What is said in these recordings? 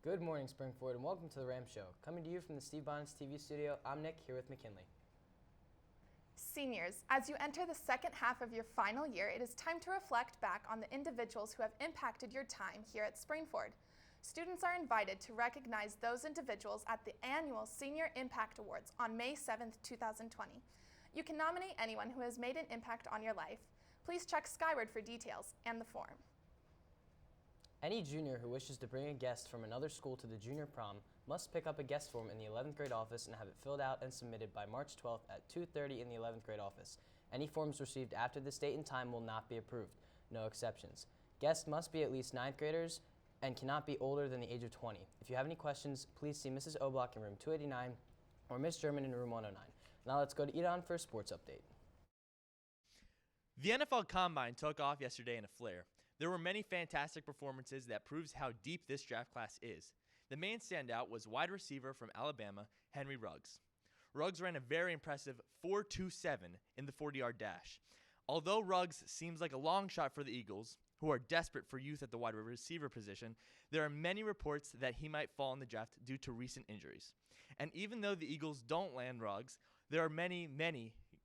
Good morning, Springford, and welcome to the rAM Show. Coming to you from the Steve Bonnet's TV studio, I'm Nick, here with McKinley. Seniors, as you enter the second half of your final year, it is time to reflect back on the individuals who have impacted your time here at Springford. Students are invited to recognize those individuals at the annual Senior Impact Awards on May 7th, 2020. You can nominate anyone who has made an impact on your life. Please check Skyward for details and the form. Any junior who wishes to bring a guest from another school to the junior prom must pick up a guest form in the 11th grade office and have it filled out and submitted by March 12th at 2:30 in the 11th grade office. Any forms received after this date and time will not be approved. No exceptions. Guests must be at least 9th graders and cannot be older than the age of 20. If you have any questions, please see Mrs. Oblock in room 289 or Miss German in room 109. Now let's go to Edon for a sports update. The NFL Combine took off yesterday in a flare. There were many fantastic performances that proves how deep this draft class is. The main standout was wide receiver from Alabama, Henry Ruggs. Ruggs ran a very impressive 4.27 in the 40-yard dash. Although Ruggs seems like a long shot for the Eagles, who are desperate for youth at the wide receiver position, there are many reports that he might fall in the draft due to recent injuries. And even though the Eagles don't land Ruggs, there are many.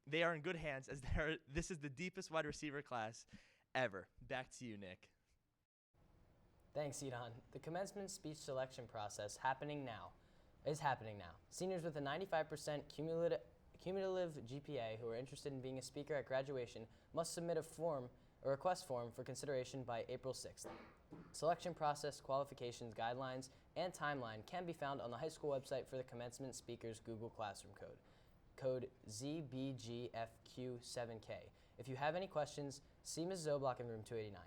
They are in good hands as this is the deepest wide receiver class ever. Back to you, Nick. Thanks, Edon. The commencement speech selection process is happening now. Seniors with a 95% cumulative GPA who are interested in being a speaker at graduation must submit a request form for consideration by April 6th. Selection process, qualifications, guidelines, and timeline can be found on the high school website for the commencement speakers Google Classroom code ZBGFQ7K. If you have any questions, see Mrs. Oblock in room 289.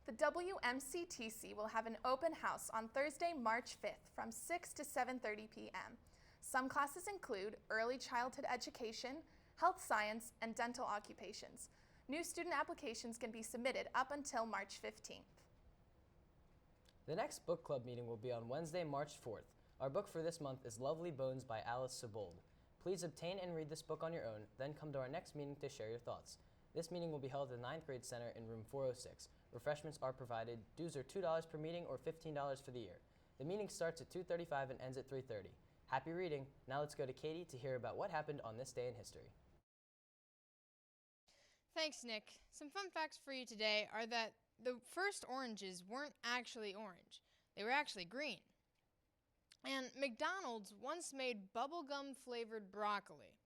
The WMCTC will have an open house on Thursday, March 5th from 6 to 7:30 p.m. Some classes include early childhood education, health science, and dental occupations. New student applications can be submitted up until March 15th. The next book club meeting will be on Wednesday, March 4th. Our book for this month is Lovely Bones by Alice Sebold. Please obtain and read this book on your own, then come to our next meeting to share your thoughts. This meeting will be held at the 9th grade center in room 406. Refreshments are provided. Dues are $2 per meeting or $15 for the year. The meeting starts at 2:35 and ends at 3:30. Happy reading. Now let's go to Katie to hear about what happened on this day in history. Thanks, Nick. Some fun facts for you today are that the first oranges weren't actually orange. They were actually green. And McDonald's once made bubblegum-flavored broccoli.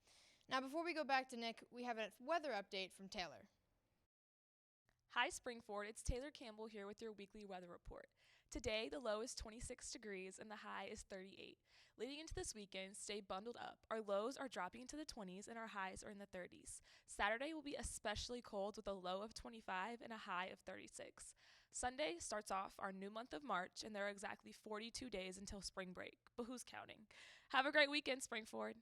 Now, before we go back to Nick, we have a weather update from Taylor. Hi Springford, it's Taylor Campbell here with your weekly weather report. Today, the low is 26 degrees and the high is 38. Leading into this weekend, stay bundled up. Our lows are dropping into the 20s and our highs are in the 30s. Saturday will be especially cold with a low of 25 and a high of 36. Sunday starts off our new month of March and there are exactly 42 days until spring break, but who's counting? Have a great weekend, Springford.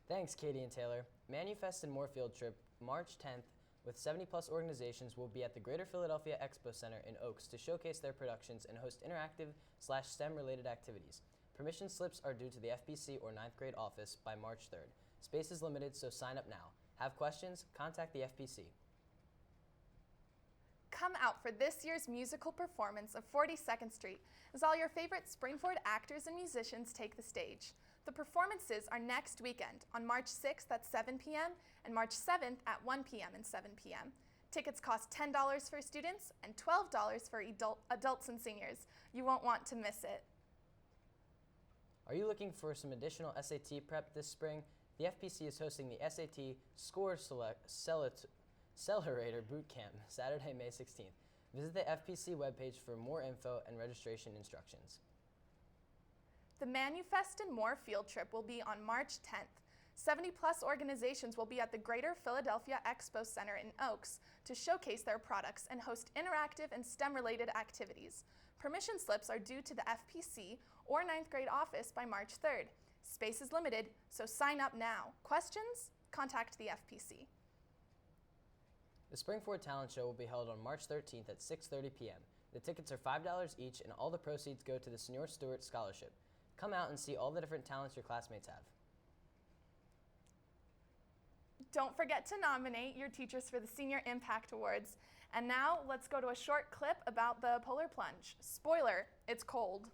Thanks, Katie and Taylor. Manufest and More Field Trip, March 10th, with 70-plus organizations will be at the Greater Philadelphia Expo Center in Oaks to showcase their productions and host interactive/STEM-related activities. Permission slips are due to the FPC or 9th grade office by March 3rd. Space is limited, so sign up now. Have questions? Contact the FPC. Come out for this year's musical performance of 42nd Street as all your favorite Springford actors and musicians take the stage. The performances are next weekend on March 6th at 7 p.m. and March 7th at 1 p.m. and 7 p.m. Tickets cost $10 for students and $12 for adults and seniors. You won't want to miss it. Are you looking for some additional SAT prep this spring? The FPC is hosting the SAT Score Accelerator Boot Camp, Saturday, May 16th. Visit the FPC webpage for more info and registration instructions. The Manufest and More field trip will be on March 10th. 70-plus organizations will be at the Greater Philadelphia Expo Center in Oaks to showcase their products and host interactive and STEM-related activities. Permission slips are due to the FPC or 9th grade office by March 3rd. Space is limited, so sign up now. Questions? Contact the FPC. The Springford Talent Show will be held on March 13th at 6:30 p.m. The tickets are $5 each and all the proceeds go to the Senior Stewart Scholarship. Come out and see all the different talents your classmates have. Don't forget to nominate your teachers for the Senior Impact Awards. And now let's go to a short clip about the polar plunge. Spoiler, it's cold.